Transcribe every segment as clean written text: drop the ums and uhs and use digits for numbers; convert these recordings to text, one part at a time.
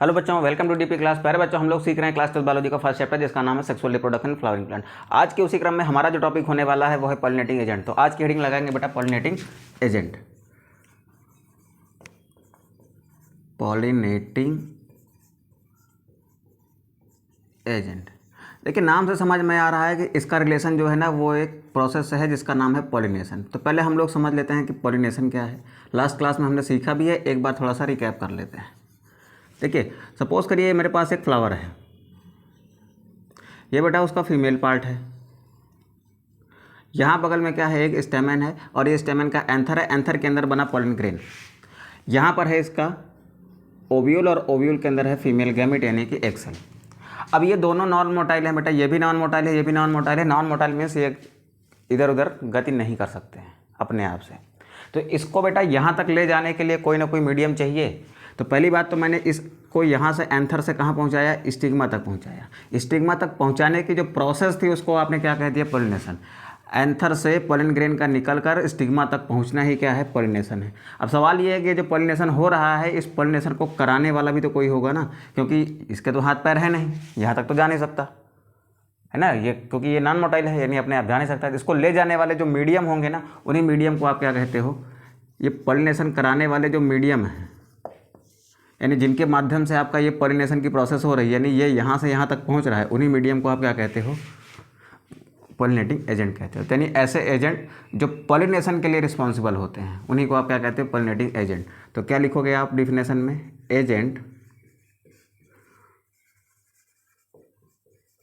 Hello बच्चों, welcome to DP class. प्यारे बच्चों, हम लोग सीख रहे हैं क्लास 12 बायोलॉजी का फर्स्ट चैप्टर जिसका नाम है sexual reproduction in flowering plant. आज के उसी क्रम में हमारा जो टॉपिक होने वाला है वो है पॉलिनेटिंग एजेंट। तो आज की हेडिंग लगाएंगे बेटा पॉलिनेटिंग एजेंट। पॉलिनेटिंग एजेंट, देखिए नाम से समझ में आ रहा है कि इसका रिलेशन जो है ना वो एक प्रोसेस से है जिसका नाम है पॉलिनेशन। तो पहले हम लोग समझ लेते हैं कि पॉलिनेशन क्या है। लास्ट क्लास में हमने सीखा भी है, एक बार थोड़ा सा रिकैप कर लेते हैं। देखिए सपोज करिए मेरे पास एक फ्लावर है, ये बेटा उसका फीमेल पार्ट है। यहाँ बगल में क्या है, एक स्टेमन है और ये स्टेमन का एंथर है। एंथर के अंदर बना पॉलन ग्रेन। यहाँ पर है इसका ओव्यूल और ओव्यूल के अंदर है फीमेल गैमेट यानी कि एग सेल। अब ये दोनों नॉन मोटाइल है बेटा, ये भी नॉन मोटाइल है, ये भी नॉन मोटाइल है। नॉन मोटाइल मीन्स ये इधर उधर गति नहीं कर सकते हैं अपने आप से। तो इसको बेटा यहाँ तक ले जाने के लिए कोई ना कोई मीडियम चाहिए। तो पहली बात तो मैंने इसको यहाँ से एंथर से कहाँ पहुँचाया, स्टिग्मा तक पहुँचाया। स्टिग्मा तक पहुँचाने की जो प्रोसेस थी उसको आपने क्या कह दिया, पॉलिनेशन। एंथर से पॉलन ग्रेन का निकलकर स्टिग्मा तक पहुंचना ही क्या है, पॉलिनेशन है। अब सवाल ये है कि जो पॉलिनेशन हो रहा है इस पॉलिनेशन को कराने वाला भी तो कोई होगा ना, क्योंकि इसके तो हाथ पैर है नहीं, यहाँ तक तो जा नहीं सकता है ना ये, क्योंकि ये नॉन मोटाइल है यानी अपने आप जा नहीं सकता। इसको ले जाने वाले जो मीडियम होंगे ना, उन्हीं मीडियम को आप क्या कहते हो, ये पॉलिनेशन कराने वाले जो मीडियम हैं, यानी जिनके माध्यम से आपका ये पॉलिनेशन की प्रोसेस हो रही है, यानी ये यहाँ से यहाँ तक पहुँच रहा है, उन्हीं मीडियम को आप क्या कहते हो, पॉलिनेटिंग एजेंट कहते हो। यानी ऐसे एजेंट जो पॉलिनेशन के लिए रिस्पॉन्सिबल होते हैं उन्हीं को आप क्या कहते हो, पॉलिनेटिंग एजेंट। तो क्या लिखोगे आप डिफिनेशन में, agent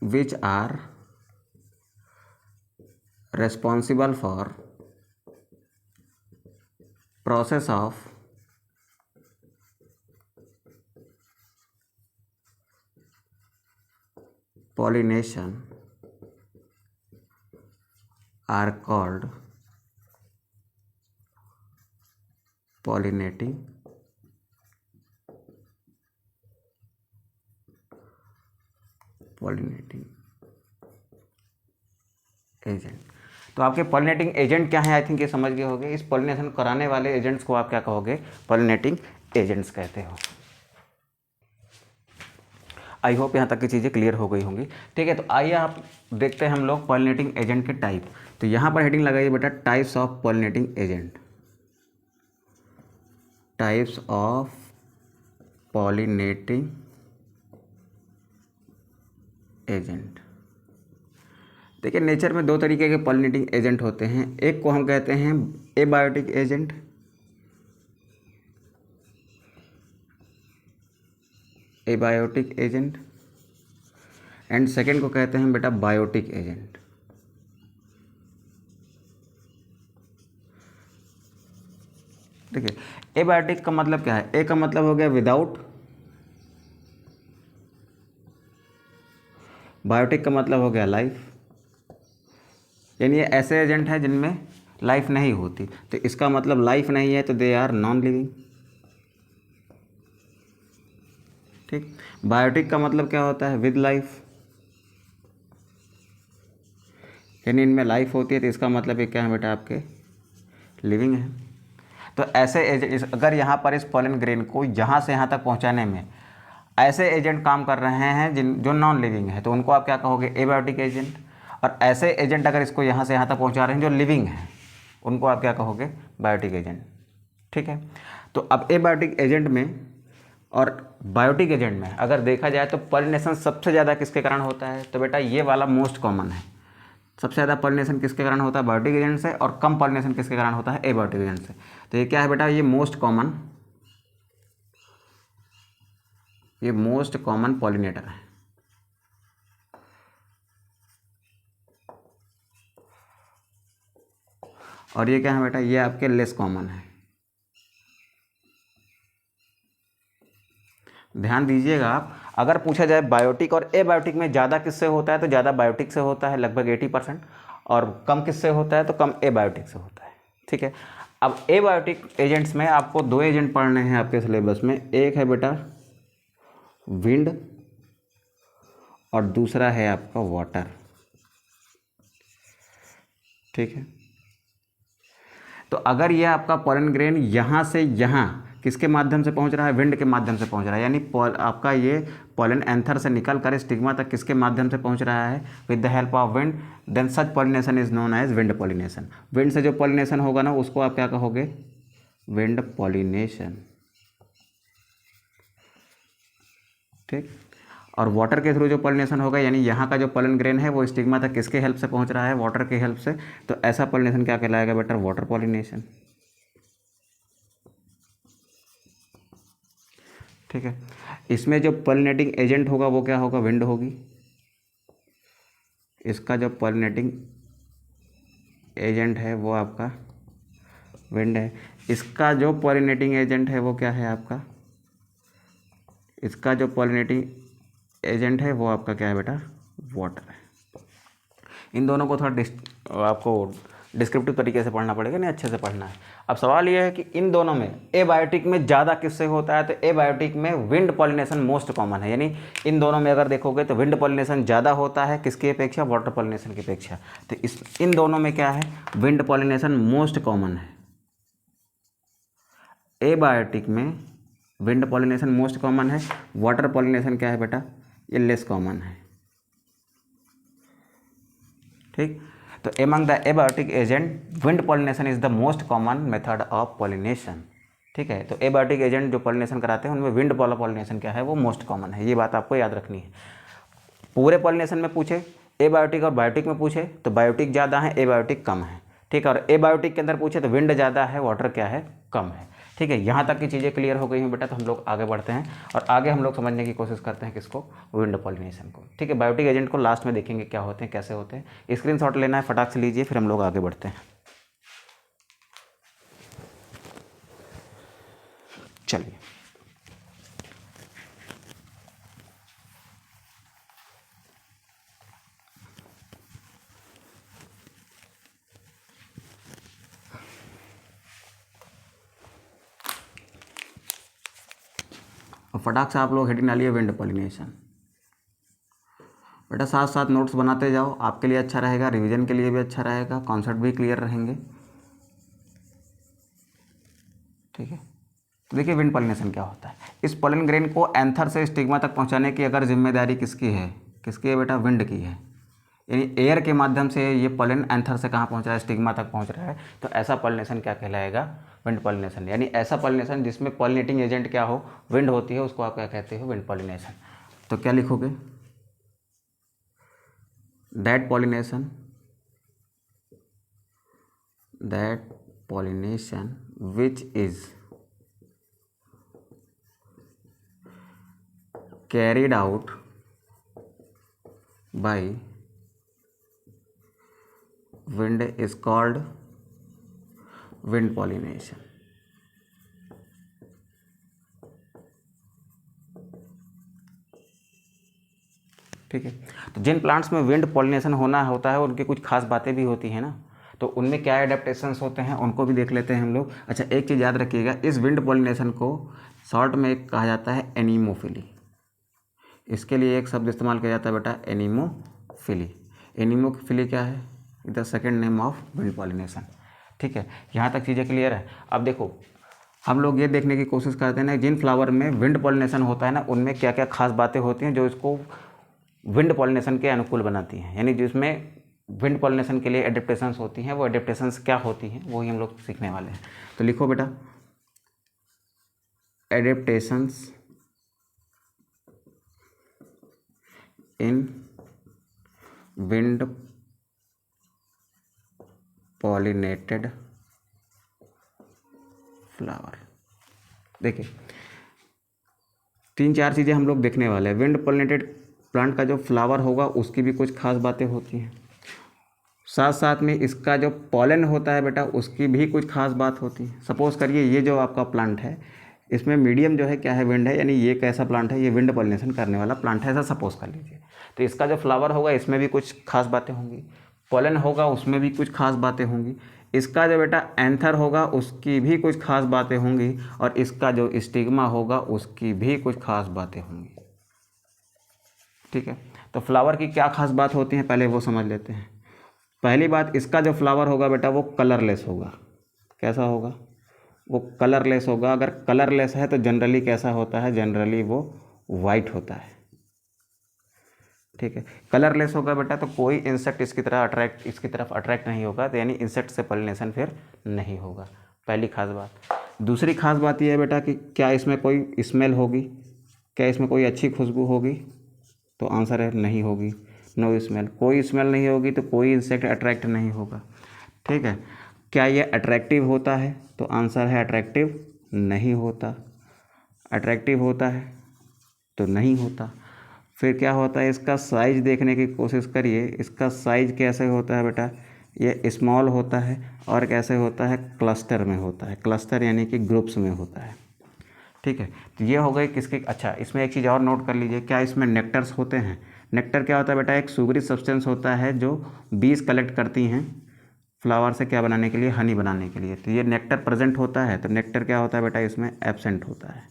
which are responsible for process of pollination are called pollinating agent. तो आपके पॉलिनेटिंग एजेंट क्या है, आई थिंक ये समझ गए होंगे। इस पॉलिनेशन कराने वाले एजेंट्स को आप क्या कहोगे, पॉलिनेटिंग एजेंट्स कहते हो। आई होप यहाँ तक की चीज़ें क्लियर हो गई होंगी। ठीक है, तो आइए आप देखते हैं हम लोग पॉलिनेटिंग एजेंट के टाइप। तो यहाँ पर हेडिंग लगाइए बेटा, types of pollinating agent. Types of pollinating agent. देखिए नेचर में दो तरीके के पॉलिनेटिंग एजेंट होते हैं। एक को हम कहते हैं abiotic agent, abiotic agent, and second को कहते हैं बेटा बायोटिक एजेंट। देखिए एबायोटिक का मतलब क्या है, ए का मतलब हो गया विदाउट, बायोटिक का मतलब हो गया लाइफ। यानी ये ऐसे एजेंट हैं जिनमें लाइफ नहीं होती, तो इसका मतलब लाइफ नहीं है तो दे आर नॉन लिविंग। ठीक, बायोटिक का मतलब क्या होता है, विद लाइफ, यानी इनमें लाइफ होती है तो इसका मतलब ये क्या है बेटा, आपके लिविंग है। तो ऐसे एजेंट, अगर यहाँ पर इस पॉलन ग्रेन को यहाँ से यहाँ तक पहुँचाने में ऐसे एजेंट काम कर रहे हैं जो नॉन लिविंग है, तो उनको आप क्या कहोगे, एबायोटिक एजेंट। और ऐसे एजेंट अगर इसको यहाँ से यहाँ तक पहुँचा रहे हैं जो लिविंग है, उनको आप क्या कहोगे, बायोटिक एजेंट। ठीक है, तो अब एबायोटिक एजेंट में और बायोटिक एजेंट में अगर देखा जाए तो पॉलिनेशन सबसे ज़्यादा किसके कारण होता है, तो बेटा ये वाला मोस्ट कॉमन है। सबसे ज़्यादा पॉलिनेशन किसके कारण होता है, बायोटिक एजेंट से, और कम पॉलिनेशन किसके कारण होता है, एबायोटिक एजेंट से। तो ये क्या है बेटा, ये मोस्ट कॉमन पॉलिनेटर है। और ये क्या है बेटा, ये आपके लेस कॉमन है। ध्यान दीजिएगा आप, अगर पूछा जाए बायोटिक और एबायोटिक में ज़्यादा किससे होता है, तो ज़्यादा बायोटिक से होता है लगभग 80%, और कम किससे होता है, तो कम एबायोटिक से होता है। ठीक है, अब एबायोटिक एजेंट्स में आपको दो एजेंट पढ़ने हैं आपके सिलेबस में। एक है बेटा विंड और दूसरा है आपका वाटर। ठीक है, तो अगर ये आपका पॉलन ग्रेन यहाँ से यहाँ किसके माध्यम से पहुंच रहा है, विंड के माध्यम से पहुंच रहा है, यानी आपका ये पॉलन एंथर से निकल कर स्टिग्मा तक किसके माध्यम से पहुंच रहा है, with the help of wind, then such pollination is known as wind pollination. Wind से जो पॉलिनेशन होगा ना उसको आप क्या कहोगे, विंड पॉलिनेशन, ठीक। और वाटर के थ्रू जो पॉलिनेशन होगा, यानी यहाँ का जो पॉलन ग्रेन है वो स्टिग्मा तक किसके हेल्प से पहुँच रहा है, वाटर के हेल्प से, तो ऐसा पॉलिनेशन क्या कहलाएगा बेटा, वाटर पॉलिनेशन, ठीक है। इसमें जो पॉलिनेटिंग एजेंट होगा वो क्या होगा, विंड होगी। इसका जो पॉलिनेटिंग एजेंट है वो आपका विंड है। इसका जो पॉलिनेटिंग एजेंट है वो क्या है आपका, इसका जो पॉलिनेटिंग एजेंट है वो आपका क्या है बेटा, वाटर है। इन दोनों को थोड़ा आपको डिस्क्रिप्टिव तरीके से पढ़ना पड़ेगा, नहीं अच्छे से पढ़ना है। अब सवाल ये है कि इन दोनों में एबायोटिक में ज़्यादा किससे होता है, तो एबायोटिक में विंड पॉलिनेशन मोस्ट कॉमन है, यानी इन दोनों में अगर देखोगे तो विंड पॉलिनेशन ज़्यादा होता है किसकी अपेक्षा, वाटर पॉलिनेशन की अपेक्षा। तो इन दोनों में क्या है, विंड पॉलिनेशन मोस्ट कॉमन है। एबायोटिक में विंड पॉलिनेशन मोस्ट कॉमन है, वाटर पॉलिनेशन क्या है बेटा, ये लेस कॉमन है, ठीक। तो among the abiotic agent wind pollination is the most common method of pollination, ठीक है। तो एबायोटिक एजेंट जो पॉलिनेशन कराते हैं उनमें विंड पॉलिनेशन क्या है, वो मोस्ट कॉमन है। ये बात आपको याद रखनी है। पूरे पॉलिनेशन में पूछे, एबायोटिक और बायोटिक में पूछे तो बायोटिक ज़्यादा है, एबायोटिक कम है, ठीक है। और एबायोटिक के अंदर पूछे तो विंड ज़्यादा है, वाटर क्या है, कम है, ठीक है। यहाँ तक की चीज़ें क्लियर हो गई हैं बेटा, तो हम लोग आगे बढ़ते हैं और आगे हम लोग समझने की कोशिश करते हैं किसको, विंड पॉलिनेशन को, ठीक है। बायोटिक एजेंट को लास्ट में देखेंगे क्या होते हैं, कैसे होते हैं। स्क्रीनशॉट लेना है, फटाक से लीजिए, फिर हम लोग आगे बढ़ते हैं। चलिए, और फटाक से आप लोग हेडिंग डालिए विंड पॉलिनेशन। बेटा साथ साथ नोट्स बनाते जाओ, आपके लिए अच्छा रहेगा, रिवीजन के लिए भी अच्छा रहेगा, कॉन्सेप्ट भी क्लियर रहेंगे, ठीक है। तो देखिए विंड पॉलिनेशन क्या होता है। इस पॉलन ग्रेन को एंथर से स्टिग्मा तक पहुंचाने की अगर जिम्मेदारी किसकी है, किसकी है बेटा, विंड की है। यानी एयर के माध्यम से ये पॉलन एंथर से कहाँ पहुंच रहा है, स्टिग्मा तक पहुंच रहा है, तो ऐसा पॉलिनेशन क्या कहलाएगा, विंड पॉलिनेशन। यानी ऐसा पॉलिनेशन जिसमें पॉलिनेटिंग एजेंट क्या हो, विंड होती है, उसको आप क्या कहते हो, विंड पॉलिनेशन। तो क्या लिखोगे, that pollination which is carried out by wind is called wind pollination, ठीक है। तो जिन प्लांट्स में विंड पॉलिनेशन होना होता है उनकी कुछ खास बातें भी होती हैं ना, तो उनमें क्या एडेप्टेशंस होते हैं उनको भी देख लेते हैं हम लोग। अच्छा, एक चीज़ याद रखिएगा, इस विंड पॉलिनेशन को शॉर्ट में एक कहा जाता है एनीमोफिली। इसके लिए एक शब्द इस्तेमाल किया जाता है बेटा, एनीमोफिली। एनीमोफिली क्या है, the second name of wind pollination, ठीक है। यहाँ तक चीज़ें क्लियर है। अब देखो हम लोग ये देखने की कोशिश करते हैं ना, जिन फ्लावर में विंड पॉलिनेशन होता है ना उनमें क्या क्या खास बातें होती हैं जो इसको विंड पॉलिनेशन के अनुकूल बनाती हैं, यानी जिसमें विंड पॉलिनेशन के लिए एडेप्टेशंस होती हैं, वो एडेप्टेशंस क्या होती हैं वही हम लोग सीखने वाले हैं। तो लिखो बेटा, एडेप्टेशंस इन विंड पॉलिनेटेड फ्लावर। देखिए 3-4 चीज़ें हम लोग देखने वाले हैं। विंड पॉलिनेटेड प्लांट का जो फ्लावर होगा उसकी भी कुछ खास बातें होती हैं, साथ साथ में इसका जो पॉलन होता है बेटा उसकी भी कुछ खास बात होती है। सपोज करिए ये जो आपका प्लांट है इसमें मीडियम जो है क्या है, विंड है, यानी ये कैसा प्लांट है, ये विंड पॉलिनेशन करने वाला प्लांट है, ऐसा सपोज कर लीजिए। तो इसका जो फ्लावर होगा इसमें भी कुछ खास बातें होंगी, पॉलन होगा उसमें भी कुछ खास बातें होंगी, इसका जो बेटा एंथर होगा उसकी भी कुछ खास बातें होंगी, और इसका जो स्टिग्मा होगा उसकी भी कुछ खास बातें होंगी, ठीक है। तो फ्लावर की क्या खास बात होती है पहले वो समझ लेते हैं। पहली बात, इसका जो फ्लावर होगा बेटा वो कलरलेस होगा। कैसा होगा, वो कलरलेस होगा। अगर कलरलेस है तो जनरली कैसा होता है, जनरली वो वाइट होता है। ठीक है, कलरलेस होगा बेटा तो कोई इंसेक्ट इसकी तरफ अट्रैक्ट नहीं होगा, तो यानी इंसेक्ट से पॉलिनेशन फिर नहीं होगा। पहली खास बात। दूसरी खास बात यह है बेटा कि क्या इसमें कोई स्मेल होगी, क्या इसमें कोई अच्छी खुशबू होगी, तो आंसर है नहीं होगी, नो स्मेल। कोई स्मेल नहीं होगी तो कोई इंसेक्ट अट्रैक्ट नहीं होगा। ठीक है, क्या ये अट्रैक्टिव होता है, तो आंसर है अट्रैक्टिव नहीं होता। अट्रैक्टिव होता है तो नहीं होता। फिर क्या होता है, इसका साइज़ देखने की कोशिश करिए। इसका साइज़ कैसे होता है बेटा, ये स्मॉल होता है और कैसे होता है, क्लस्टर में होता है। क्लस्टर यानी कि ग्रुप्स में होता है। ठीक है, तो ये हो गई किसके। अच्छा, इसमें एक चीज़ और नोट कर लीजिए, क्या इसमें नेक्टर्स होते हैं। नेक्टर क्या होता है बेटा, एक सुगरी सब्सटेंस होता है जो बीज कलेक्ट करती हैं फ्लावर से, क्या बनाने के लिए, हनी बनाने के लिए। तो ये नेक्टर प्रेजेंट होता है, तो नेक्टर क्या होता है बेटा, इसमें एब्सेंट होता है।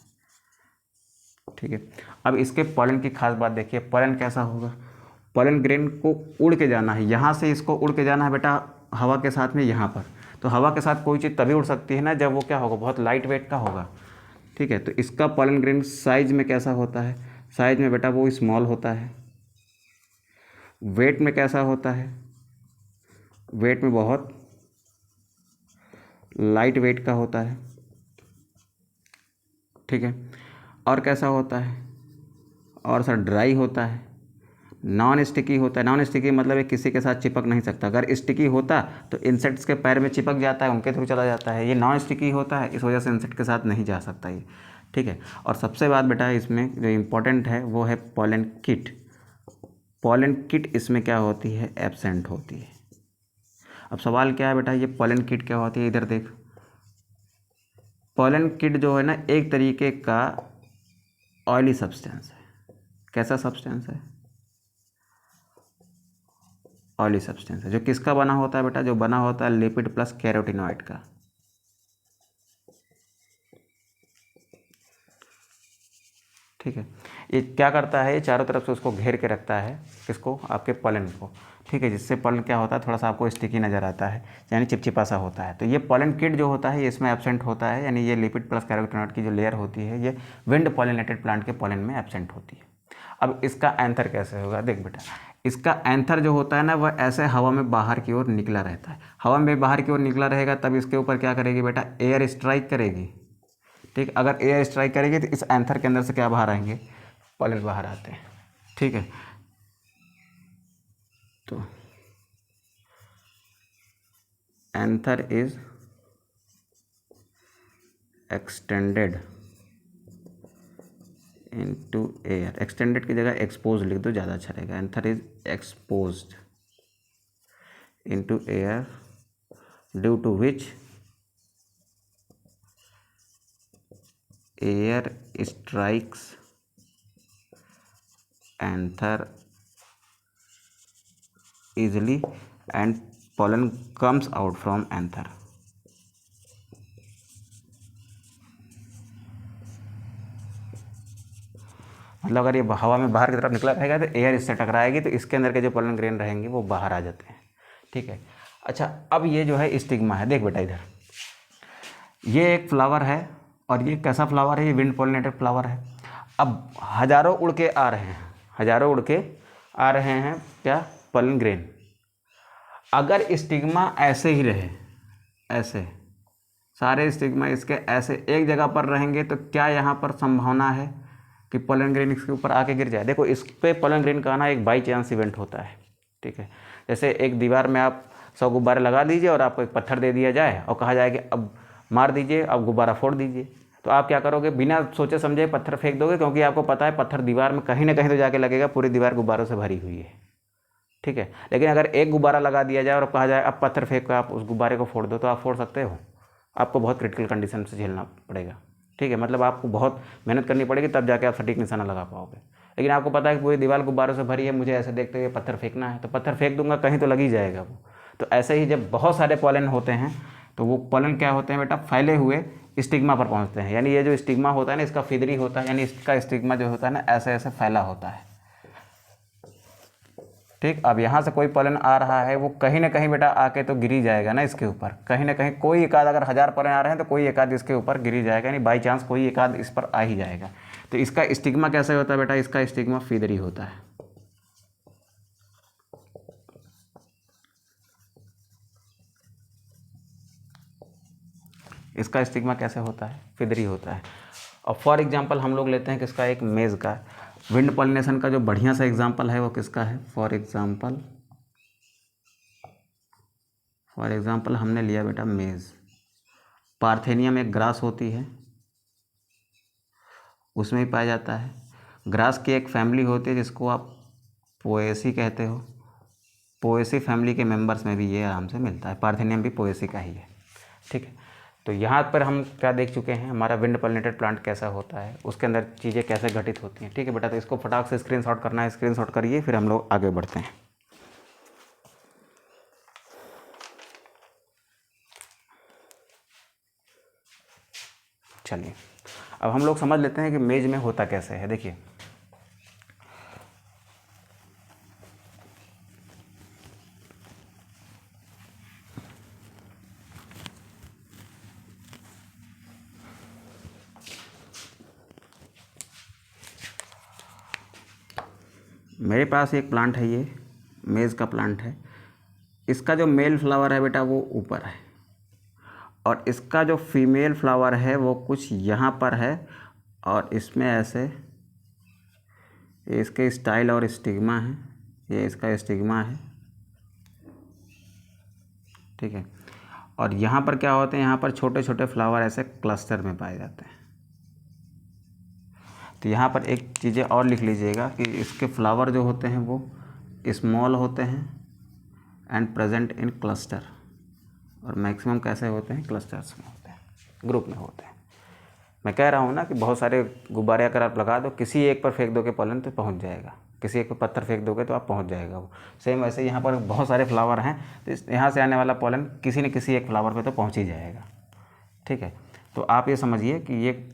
ठीक है, अब इसके पॉलन की खास बात देखिए। पॉलन कैसा होगा, पॉलन ग्रेन को उड़ के जाना है, यहाँ से इसको उड़ के जाना है बेटा हवा के साथ में यहाँ पर। तो हवा के साथ कोई चीज़ तभी उड़ सकती है ना जब वो क्या होगा, बहुत लाइट वेट का होगा। ठीक है, तो इसका पॉलन ग्रेन साइज में कैसा होता है, साइज में बेटा वो स्मॉल होता है। वेट में कैसा होता है, वेट में बहुत लाइट वेट का होता है। ठीक है, और कैसा होता है, और सर ड्राई होता है, नॉन स्टिकी होता है। नॉन स्टिकी मतलब ये किसी के साथ चिपक नहीं सकता। अगर स्टिकी होता तो इंसेक्ट्स के पैर में चिपक जाता है, उनके थ्रू चला जाता है। ये नॉन स्टिकी होता है, इस वजह से इंसेक्ट के साथ नहीं जा सकता ये। ठीक है, और सबसे बात बेटा इसमें जो इम्पोर्टेंट है वो है पॉलन किट। पॉलन किट इसमें क्या होती है, एब्सेंट होती है। अब सवाल क्या है बेटा, ये पॉलन किट क्या होती है, इधर देख। पॉलन किट जो है ना, एक तरीके का ऑयली सब्सटेंस है। कैसा सब्सटेंस है, ऑयली सब्सटेंस है। जो किसका बना होता है बेटा, जो बना होता है लिपिड प्लस कैरोटिनॉइड का। ठीक है, ये क्या करता है, ये चारों तरफ से उसको घेर के रखता है, किसको, आपके पॉलन को। ठीक है, जिससे पॉलन क्या होता है, थोड़ा सा आपको स्टिकी नज़र आता है, यानी चिपचिपा सा होता है। तो ये पॉलन किट जो होता है ये इसमें एब्सेंट होता है, यानी ये लिपिड प्लस कैरोटिनॉइड की जो लेयर होती है ये विंड पॉलिनेटेड प्लांट के पॉलन में एब्सेंट होती है। अब इसका एंथर कैसे होगा, देख बेटा, इसका एंथर जो होता है ना वह ऐसे हवा में बाहर की ओर निकला रहता है। हवा में बाहर की ओर निकला रहेगा तब इसके ऊपर क्या करेगी बेटा, एयर स्ट्राइक करेगी। ठीक, अगर एयर स्ट्राइक करेगी तो इस एंथर के अंदर से क्या बाहर आएंगे, पॉलन बाहर आते हैं। ठीक है, तो anther is extended into air. Extended की जगह एक्सपोज लिख दो, ज़्यादा अच्छा रहेगा। Anther is exposed into air due to which air strikes anther easily and pollen comes out from anther। मतलब अगर ये हवा में बाहर की तरफ निकला रहेगा तो एयर इससे टकराएगी, तो इसके अंदर के जो पोलन ग्रेन रहेंगे वो बाहर आ जाते हैं। ठीक है, अच्छा अब ये जो है स्टिग्मा है, देख बेटा इधर ये एक फ्लावर है और ये कैसा फ्लावर है, ये विंड पॉलिनेटेड फ्लावर है। अब हज़ारों उड़ के आ रहे हैं, हज़ारों उड़ के आ रहे हैं क्या, पोलन ग्रेन। अगर स्टिग्मा ऐसे ही रहे, ऐसे सारे स्टिग्मा इसके ऐसे एक जगह पर रहेंगे तो क्या यहाँ पर संभावना है कि पोलन ग्रेन इसके ऊपर आके गिर जाए। देखो इस पे पोलन ग्रेन का आना एक बाई चांस इवेंट होता है। ठीक है, जैसे एक दीवार में आप 100 गुब्बारे लगा दीजिए और आपको एक पत्थर दे दिया जाए और कहा जाए कि अब मार दीजिए, अब गुब्बारा फोड़ दीजिए, तो आप क्या करोगे, बिना सोचे समझे पत्थर फेंक दोगे, क्योंकि आपको पता है पत्थर दीवार में कहीं ना कहीं तो जाके लगेगा, पूरी दीवार गुब्बारों से भरी हुई है। ठीक है, लेकिन अगर एक गुब्बारा लगा दिया जाए और कहा जाए अब पत्थर फेंक कर आप उस गुब्बारे को फोड़ दो, तो आप फोड़ सकते हो, आपको बहुत क्रिटिकल कंडीशन से झेलना पड़ेगा। ठीक है, मतलब आपको बहुत मेहनत करनी पड़ेगी तब जाके आप सटीक निशाना लगा पाओगे। लेकिन आपको पता है कि पूरी दीवार गुब्बारों से भरी है, मुझे ऐसे देखते हुए पत्थर फेंकना है, तो पत्थर फेंक दूंगा, कहीं तो लग ही जाएगा वो। तो ऐसे ही जब बहुत सारे पॉलन होते हैं तो वो पॉलन क्या होते हैं बेटा, फैले हुए स्टिग्मा पर पहुंचते हैं। यानी ये जो स्टिग्मा होता है ना, इसका फिदरी होता है, यानी इसका स्टिग्मा जो होता है ना ऐसे ऐसे फैला होता है। ठीक। अब यहाँ से कोई पॉलन आ रहा है, वो कहीं ना कहीं बेटा आके तो गिर ही जाएगा ना इसके ऊपर, कहीं ना कहीं कोई एक आध, अगर 1000 पॉलन आ रहे हैं तो कोई एक आध इसके ऊपर गिर ही जाएगा, यानी बाई चांस कोई एक आध इस पर आ ही जाएगा। तो इसका स्टिग्मा कैसे होता है बेटा, इसका स्टिग्मा फीदरी होता है। इसका स्टिग्मा कैसे होता है, फीदरी होता है। और फॉर एग्जांपल हम लोग लेते हैं किसका, एक मेज़ का। विंड पॉलिनेशन का जो बढ़िया सा एग्जांपल है वो किसका है, फॉर एग्जांपल हमने लिया बेटा मेज़। पार्थेनियम एक ग्रास होती है, उसमें भी पाया जाता है। ग्रास की एक फैमिली होती है जिसको आप पोएसी कहते हो, पोएसी फैमिली के मेंबर्स में भी ये आराम से मिलता है। पार्थेनियम भी पोएसी का ही है, ठीक है। तो यहाँ पर हम क्या देख चुके हैं, हमारा विंड पॉलिनेटेड प्लांट कैसा होता है, उसके अंदर चीज़ें कैसे घटित होती हैं, ठीक है बेटा। तो इसको फटाक से स्क्रीनशॉट करना है, स्क्रीनशॉट करिए, फिर हम लोग आगे बढ़ते हैं। चलिए अब हम लोग समझ लेते हैं कि मेज में होता कैसे है। देखिए मेरे पास एक प्लांट है, ये मेज़ का प्लांट है। इसका जो मेल फ्लावर है बेटा वो ऊपर है, और इसका जो फीमेल फ्लावर है वो कुछ यहाँ पर है, और इसमें ऐसे ये इसके स्टाइल और स्टिग्मा है, ये इसका स्टिग्मा है, ठीक है। और यहाँ पर क्या होते हैं, यहाँ पर छोटे छोटे फ्लावर ऐसे क्लस्टर में पाए जाते हैं। तो यहाँ पर एक चीज़ें और लिख लीजिएगा कि इसके फ्लावर जो होते हैं वो स्मॉल होते हैं एंड प्रेजेंट इन क्लस्टर, और मैक्सिमम कैसे होते हैं, क्लस्टर्स में होते हैं, ग्रुप में होते हैं। मैं कह रहा हूँ ना कि बहुत सारे गुब्बारे अगर आप लगा दो, किसी एक पर फेंक दोगे पॉलन तो पहुँच जाएगा, किसी एक पर पत्थर फेंक दोगे तो आप पहुँच जाएगा वो। सेम वैसे यहाँ पर बहुत सारे फ्लावर हैं, तो यहाँ से आने वाला पॉलन किसी न किसी एक फ्लावर पर तो पहुँच ही जाएगा, ठीक है। तो आप ये समझिए कि ये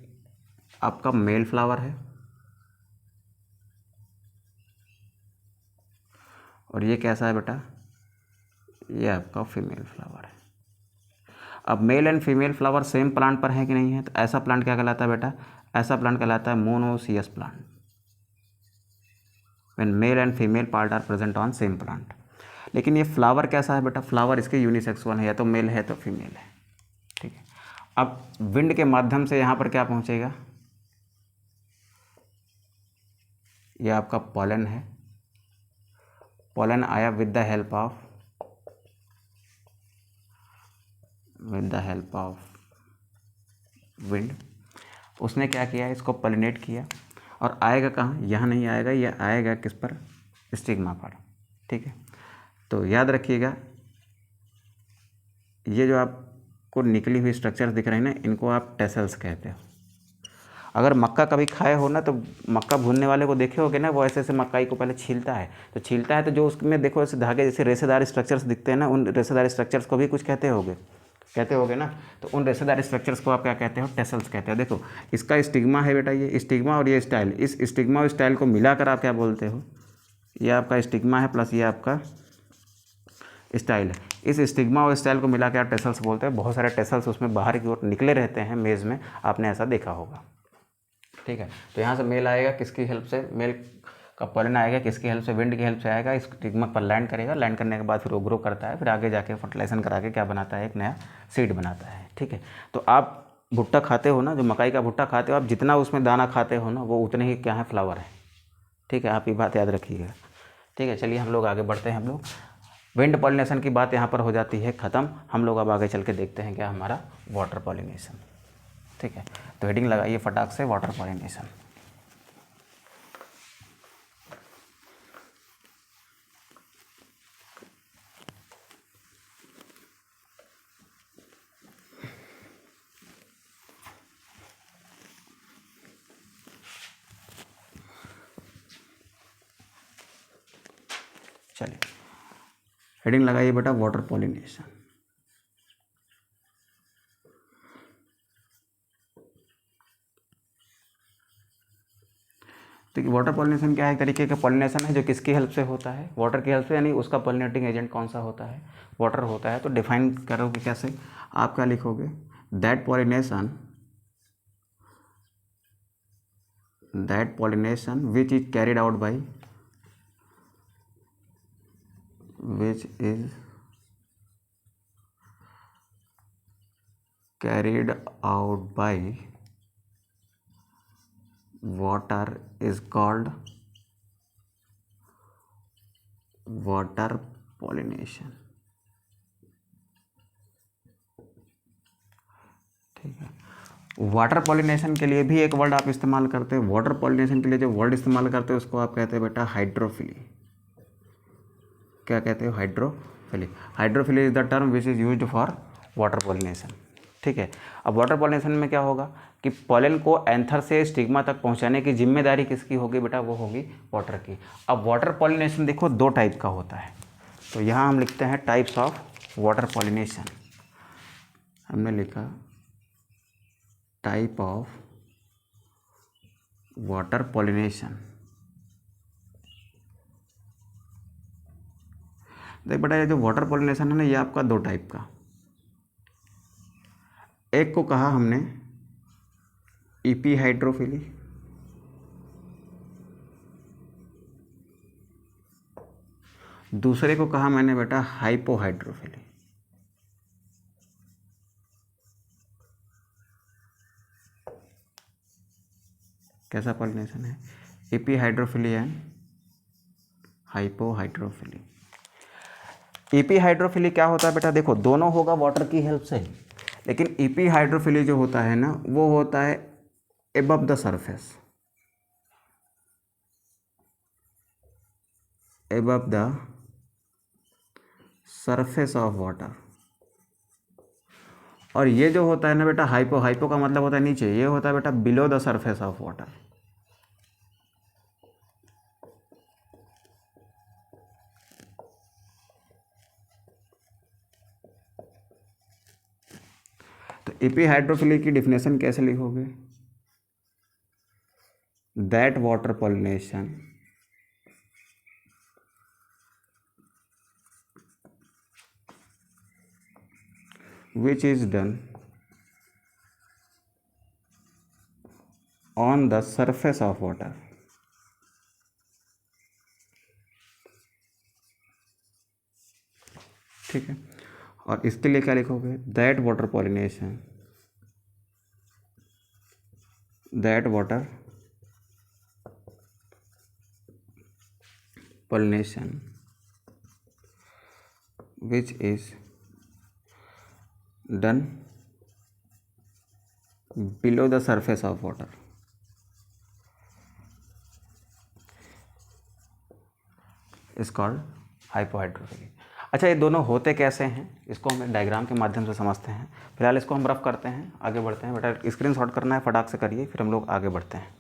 आपका मेल फ्लावर है, और ये कैसा है बेटा, ये आपका फीमेल फ्लावर है। अब mail and female flower same plant पर है कि नहीं है, तो ऐसा प्लांट क्या कहलाता है बेटा, ऐसा प्लांट कहलाता है monoecious plant, when male and female part are present on same plant. लेकिन ये फ्लावर कैसा है बेटा, फ्लावर इसके यूनिसेक्सुअल है, या तो मेल है तो फीमेल है, ठीक है। अब विंड के माध्यम से यहाँ पर क्या पहुँचेगा, ये आपका पॉलन है, पॉलन आया with the help of wind. उसने क्या किया, इसको पॉलिनेट किया, और आएगा कहाँ, यहाँ नहीं आएगा, यह आएगा किस पर, स्टिग्मा पर, ठीक है। तो याद रखिएगा, ये जो आपको निकली हुई स्ट्रक्चर्स दिख रहे हैं ना, इनको आप टेसल्स कहते हो। अगर मक्का कभी खाए हो ना, तो मक्का भूनने वाले को देखे होगे ना, वो ऐसे ऐसे मक्काई को पहले छीलता है, तो जो उसमें देखो ऐसे धागे जैसे रेशेदार स्ट्रक्चर्स दिखते हैं ना, उन रेशेदार स्ट्रक्चर्स को भी कुछ कहते होगे ना। तो उन रेशेदार स्ट्रक्चर्स को आप क्या कहते हो, टेसल्स कहते हो। देखो इसका स्टिग्मा है बेटा, ये स्टिग्मा और ये स्टाइल, इस स्टिग्मा और स्टाइल को मिलाकर आप क्या बोलते हो, ये आपका स्टिग्मा है प्लस ये आपका स्टाइल है। इस स्टिग्मा और स्टाइल को मिला के आप टेसल्स बोलते हैं। बहुत सारे टेसल्स उसमें बाहर की ओर निकले रहते हैं मेज़ में, आपने ऐसा देखा होगा, ठीक है। तो यहाँ से मेल आएगा किसकी हेल्प से, मेल का पॉलन आएगा किसकी हेल्प से, विंड की हेल्प से आएगा, इस स्टिग्मा पर लैंड करेगा, लैंड करने के बाद फिर वो ग्रो करता है, फिर आगे जाके फर्टिलाइजेशन करा के क्या बनाता है, एक नया सीड बनाता है, ठीक है। तो आप भुट्टा खाते हो ना, जो मकाई का भुट्टा खाते हो आप, जितना उसमें दाना खाते हो ना, वो उतने ही क्या है, फ्लावर है, ठीक है। आप ये बात याद रखिएगा, ठीक है। चलिए हम लोग आगे बढ़ते हैं। हम लोग विंड पॉलिनेशन की बात यहाँ पर हो जाती है ख़त्म। हम लोग अब आगे चल के देखते हैं क्या हमारा वाटर पॉलिनेशन, ठीक है। तो हेडिंग लगाइए फटाक से, वाटर पॉलिनेशन। चलिए हेडिंग लगाइए बेटा, वाटर पॉलिनेशन। तो वाटर पॉलिनेशन क्या है, एक तरीके का पॉलिनेशन है जो किसकी हेल्प से होता है, वाटर की हेल्प से, यानी उसका पॉलिनेटिंग एजेंट कौन सा होता है, वाटर होता है। तो डिफाइन करोगे कैसे, आप क्या लिखोगे, that pollination which is carried out by water is called water pollination। ठीक है, वाटर पॉलिनेशन के लिए भी एक वर्ड आप इस्तेमाल करते हैं, वाटर पॉलिनेशन के लिए जो वर्ड इस्तेमाल करते हैं उसको आप कहते हैं बेटा हाइड्रोफिली। क्या कहते हो, hydrophily. Hydrophily is the term which is used for water pollination. ठीक है, अब वाटर पॉलिनेशन में क्या होगा कि पॉलन को एंथर से स्टिग्मा तक पहुंचाने की जिम्मेदारी किसकी होगी बेटा, वो होगी वाटर की। अब वाटर पॉलिनेशन देखो दो टाइप का होता है, तो यहाँ हम लिखते हैं टाइप्स ऑफ वाटर पॉलिनेशन। हमने लिखा टाइप ऑफ वाटर पॉलिनेशन। देख बेटा, ये जो वाटर पॉलिनेशन है ना, ये आपका दो टाइप का, एक को कहा हमने ईपी हाइड्रोफिली, दूसरे को कहा मैंने बेटा हाइपोहाइड्रोफिली। कैसा पॉलिनेशन है, epihydrophily and hypohydrophily. Epihydrophily क्या होता है बेटा, देखो दोनों होगा वाटर की हेल्प से, लेकिन ईपी हाइड्रोफिली जो होता है ना, वो होता है above the surface, above the surface of water. और ये जो होता है ना बेटा हाइपो का मतलब होता है नीचे, ये होता है बेटा below the surface of water. तो ईपी हाइड्रोफिली की डिफिनेशन कैसे लिखोगे, that water pollination which is done on the surface of water। ठीक है, और इसके लिए क्या लिखोगे, that water pollination which is done below the surface of water is called hypohydrophily. अच्छा, ये दोनों होते कैसे हैं, इसको हम डायग्राम के माध्यम से समझते हैं। फिलहाल इसको हम रफ करते हैं, आगे बढ़ते हैं। बेटा स्क्रीनशॉट करना है, फटाक से करिए, फिर हम लोग आगे बढ़ते हैं।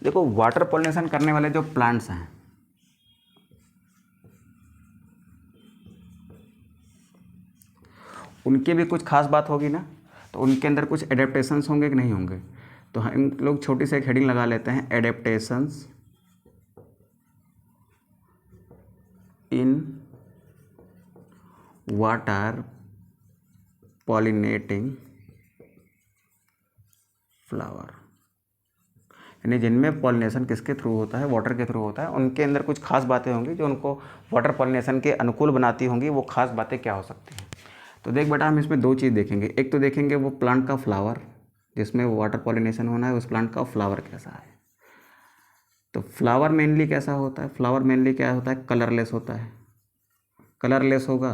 देखो वाटर पॉलिनेशन करने वाले जो प्लांट्स हैं, उनकी भी कुछ खास बात होगी ना, तो उनके अंदर कुछ एडेप्टेशंस होंगे कि नहीं होंगे। तो हम लोग छोटी सी एक हेडिंग लगा लेते हैं, adaptations in water pollinating flower. यानी जिनमें पॉलिनेशन किसके थ्रू होता है, वाटर के थ्रू होता है, उनके अंदर कुछ खास बातें होंगी जो उनको वाटर पॉलिनेशन के अनुकूल बनाती होंगी। वो खास बातें क्या हो सकती हैं, तो देख बेटा हम इसमें दो चीज़ देखेंगे। एक तो देखेंगे वो प्लांट का फ्लावर, जिसमें वाटर पॉलिनेशन होना है, उस प्लांट का फ्लावर कैसा है। तो फ्लावर मेनली कैसा होता है, फ्लावर मेनली क्या होता है, कलरलेस होता है। कलरलेस होगा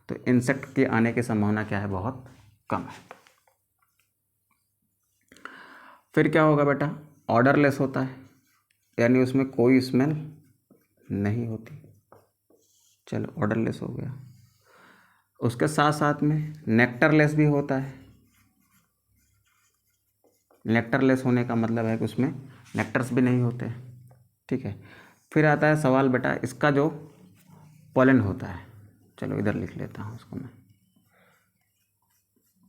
तो इंसेक्ट के आने की संभावना क्या है, बहुत कम है। फिर क्या होगा बेटा, ऑर्डरलेस होता है, यानी उसमें कोई स्मेल नहीं होती। चलो ऑर्डरलेस हो गया। उसके साथ साथ में नेक्टरलेस भी होता है। नेक्टरलेस होने का मतलब है कि उसमें नेक्टर्स भी नहीं होते। ठीक है, फिर आता है सवाल बेटा, इसका जो पॉलन होता है, चलो इधर लिख लेता हूँ उसको मैं,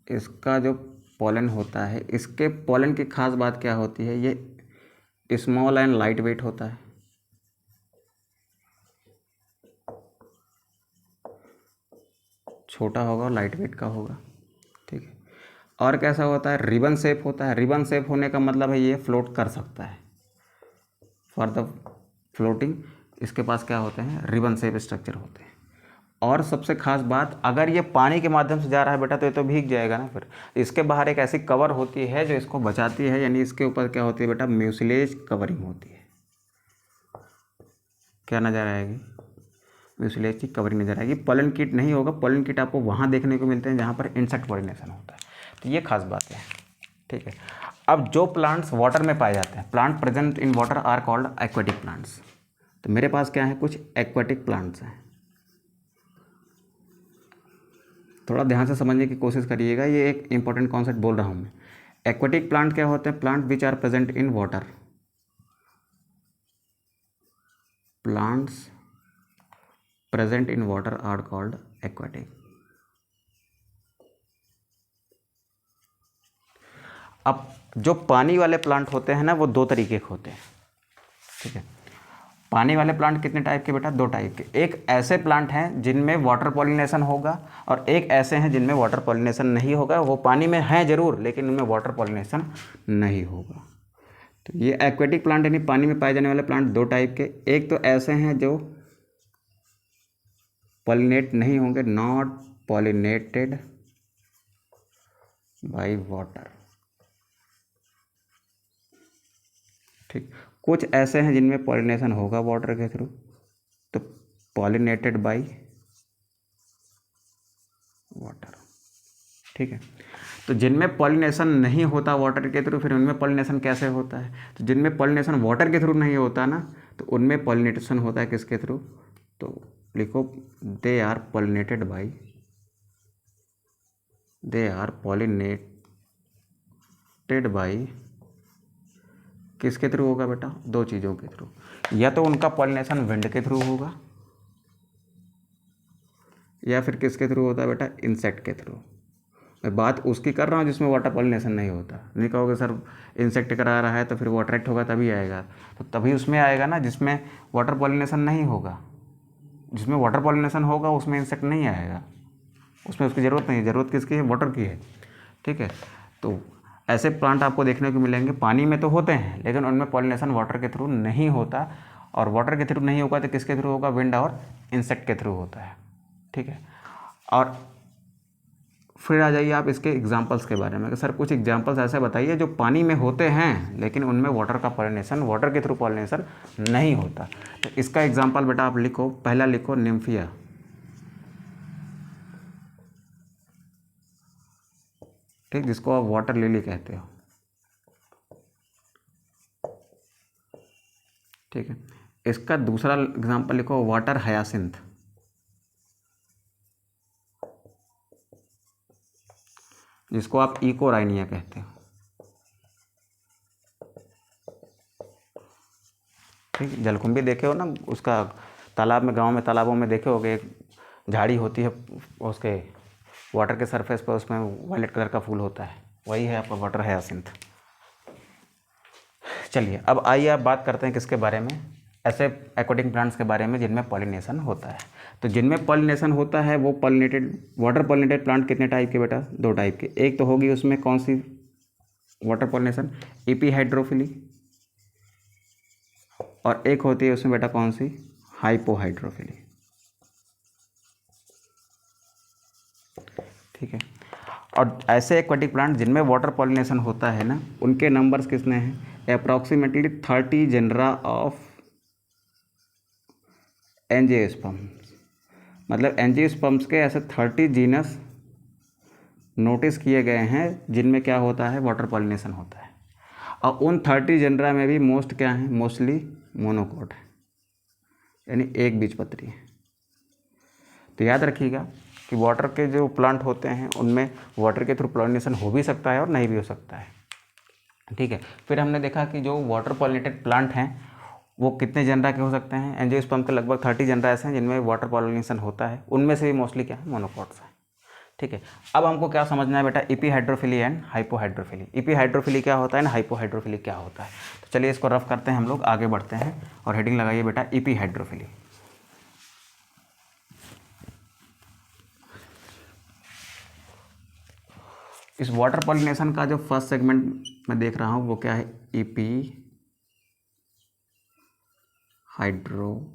इसका जो पॉलन होता है, इसके पॉलन की खास बात क्या होती है, ये स्मॉल एंड लाइट वेट होता है। छोटा होगा और लाइट वेट का होगा, ठीक है। और कैसा होता है, रिबन शेप होता है। रिबन शेप होने का मतलब है ये फ्लोट कर सकता है। फॉर द फ्लोटिंग इसके पास क्या होते हैं, रिबन शेप स्ट्रक्चर होते हैं। और सबसे खास बात, अगर ये पानी के माध्यम से जा रहा है बेटा तो ये तो भीग जाएगा ना, फिर इसके बाहर एक ऐसी कवर होती है जो इसको बचाती है, यानी इसके ऊपर क्या होती है बेटा, म्यूसिलेज कवरिंग होती है। क्या नज़र आएगी, म्यूसिलेज की कवरिंग नज़र आएगी। पॉलन किट नहीं होगा, पॉलन किट आपको वहाँ देखने को मिलते हैं जहाँ पर इंसेक्ट पॉलिनेशन होता है। तो ये खास बात है, ठीक है। अब जो प्लांट्स वाटर में पाए जाते हैं, plant present in water are called aquatic plants. तो मेरे पास क्या है, कुछ एक्वेटिक प्लांट्स हैं। थोड़ा ध्यान से समझने की कोशिश करिएगा, ये एक इंपॉर्टेंट कॉन्सेप्ट बोल रहा हूँ मैं। एक्वेटिक प्लांट क्या होते हैं, plant which are present in water. Plants present in water are called aquatic. अब जो पानी वाले प्लांट होते हैं ना, वो दो तरीके के होते हैं, ठीक है। पानी वाले प्लांट कितने टाइप के बेटा, दो टाइप के। एक ऐसे प्लांट हैं जिनमें वाटर पॉलिनेशन होगा, और एक ऐसे हैं जिनमें वाटर पॉलिनेशन नहीं होगा। वो पानी में हैं जरूर, लेकिन उनमें वाटर पॉलिनेशन नहीं होगा। तो ये एक्वेटिक प्लांट यानी पानी में पाए जाने वाले प्लांट दो टाइप के। एक तो ऐसे हैं जो पॉलिनेट नहीं होंगे, नॉट पॉलिनेटेड बाय वाटर, ठीक। कुछ ऐसे हैं जिनमें पॉलिनेशन होगा वाटर के थ्रू, तो पॉलिनेटेड बाय वाटर, ठीक है। तो जिनमें पॉलिनेशन नहीं होता वाटर के थ्रू, फिर उनमें पॉलिनेशन कैसे होता है, तो जिनमें पॉलिनेशन वाटर के थ्रू नहीं होता ना, तो उनमें पॉलिनेशन होता है किसके थ्रू, तो लिखो they are pollinated by, they are pollinated by, किसके थ्रू होगा बेटा, दो चीज़ों के थ्रू। या तो उनका पॉलिनेशन विंड के थ्रू होगा, या फिर किसके थ्रू होता है बेटा, इंसेक्ट के थ्रू। मैं बात उसकी कर रहा हूँ जिसमें वाटर पॉलिनेशन नहीं होता। नहीं कहोगे सर इंसेक्ट करा रहा है तो फिर वो अट्रैक्ट होगा तभी आएगा, तो तभी उसमें आएगा ना जिसमें वाटर पॉलिनेशन नहीं होगा। जिसमें वाटर पॉलिनेशन होगा उसमें इंसेक्ट नहीं आएगा, उसमें उसकी ज़रूरत नहीं है। ज़रूरत किसकी है, वाटर की है, ठीक है। तो ऐसे प्लांट आपको देखने को मिलेंगे, पानी में तो होते हैं लेकिन उनमें पॉलिनेशन वाटर के थ्रू नहीं होता। और वाटर के थ्रू नहीं होगा तो किसके थ्रू होगा, विंड और इंसेक्ट के थ्रू होता है, ठीक है। और फिर आ जाइए आप इसके एग्जाम्पल्स के बारे में कि सर कुछ एग्जाम्पल्स ऐसे बताइए जो पानी में होते हैं लेकिन उनमें वाटर का पॉलिनेशन, वाटर के थ्रू पॉलिनेशन नहीं होता। तो इसका एग्जाम्पल बेटा आप लिखो, पहला लिखो निम्फिया, ठीक, जिसको आप वाटर लिली कहते हो, ठीक है। इसका दूसरा एग्जाम्पल लिखो वाटर हयासिंथ, जिसको आप इकोराइनिया कहते हो, ठीक। जलकुंभी देखे हो ना, उसका तालाब में, गांव में तालाबों में देखे होगे, एक झाड़ी होती है, उसके वाटर के सरफेस पर उसमें वायलेट कलर का फूल होता है, वही है आपका वाटर हयासिंथ। चलिए अब आइए आप बात करते हैं किसके बारे में, ऐसे एक्वेटिक प्लांट्स के बारे में जिनमें पॉलिनेशन होता है। तो जिनमें पॉलिनेशन होता है वो पॉलिनेटेड, वाटर पॉलिनेटेड प्लांट कितने टाइप के बेटा, दो टाइप के। एक तो होगी उसमें कौन सी वाटर पॉलिनेशन, एपीहाइड्रोफिली, और एक होती है उसमें बेटा कौन सी, हाइपोहाइड्रोफिली, ठीक है। और ऐसे एक्वेटिक प्लांट जिनमें वाटर पॉलिनेशन होता है ना, उनके नंबर्स कितने हैं, अप्रॉक्सीमेटली 30 जेनरा ऑफ एंजियोस्पर्म्स। मतलब एंजियोस्पर्म्स के ऐसे 30 जीनस नोटिस किए गए हैं जिनमें क्या होता है, वाटर पॉलिनेशन होता है। और उन 30 जेनरा में भी मोस्ट क्या है, मोस्टली मोनोकोट है, यानी एक बीजपत्री है। तो याद रखिएगा कि वाटर के जो प्लांट होते हैं उनमें वाटर के थ्रू पॉलिनेशन हो भी सकता है और नहीं भी हो सकता है, ठीक है। फिर हमने देखा कि जो वाटर पॉलिनेटेड प्लांट हैं वो कितने जनरा के हो सकते हैं? एंजियोस्पर्म के लगभग 30 जनरा ऐसे हैं जिनमें वाटर पॉलिनेशन होता है, उनमें से भी मोस्टली क्या है? मोनोकॉट्स हैं। ठीक है, अब हमको क्या समझना है बेटा? एपीहाइड्रोफिली एंड हाइपोहाइड्रोफिली। एपीहाइड्रोफिली क्या होता है ना, हाइपोहाइड्रोफिली क्या होता है? तो चलिए इसको रफ करते हैं, हम लोग आगे बढ़ते हैं और हेडिंग लगाइए बेटा एपीहाइड्रोफिली। इस वाटर पॉलिनेशन का जो फर्स्ट सेगमेंट मैं देख रहा हूँ वो क्या है? AP hydrophily.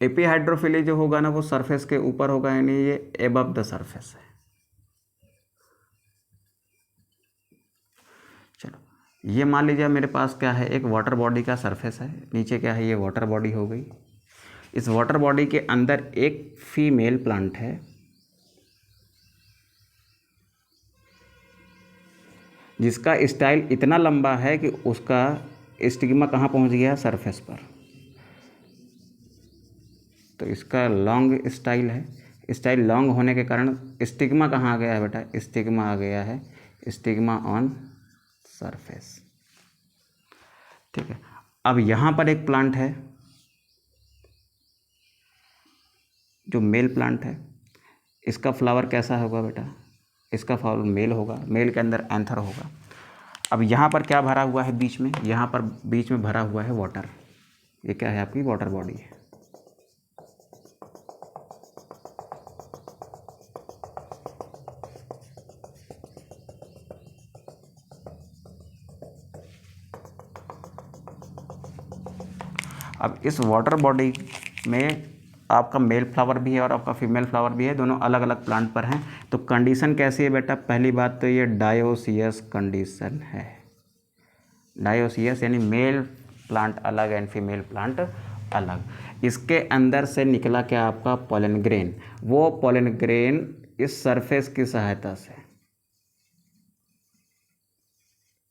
एपीहाइड्रोफिली जो होगा ना वो सरफेस के ऊपर होगा, यानी ये एबव द सरफेस है। चलो ये मान लीजिए मेरे पास क्या है? एक वाटर बॉडी का सरफेस है, नीचे क्या है? ये वाटर बॉडी हो गई। इस वाटर बॉडी के अंदर एक फीमेल प्लांट है जिसका स्टाइल इतना लंबा है कि उसका स्टिग्मा कहाँ पहुँच गया? सरफेस पर। तो इसका लॉन्ग स्टाइल है। स्टाइल लॉन्ग होने के कारण स्टिग्मा कहाँ आ गया है बेटा? स्टिग्मा आ गया है, स्टिग्मा ऑन सरफेस। ठीक है, अब यहाँ पर एक प्लांट है जो मेल प्लांट है। इसका फ्लावर कैसा होगा बेटा? इसका फ्लावर मेल होगा, मेल के अंदर एंथर होगा। अब यहाँ पर क्या भरा हुआ है बीच में? यहाँ पर बीच में भरा हुआ है वाटर। ये क्या है? आपकी वाटर बॉडी है। अब इस वाटर बॉडी में आपका मेल फ्लावर भी है और आपका फीमेल फ्लावर भी है, दोनों अलग अलग प्लांट पर हैं। तो कंडीशन कैसी है बेटा? पहली बात तो ये डायोसियस कंडीशन है। डायोसियस यानी मेल प्लांट अलग एंड फीमेल प्लांट अलग। इसके अंदर से निकला क्या? आपका पोलन ग्रेन। वो पोलन ग्रेन इस सरफेस की सहायता से,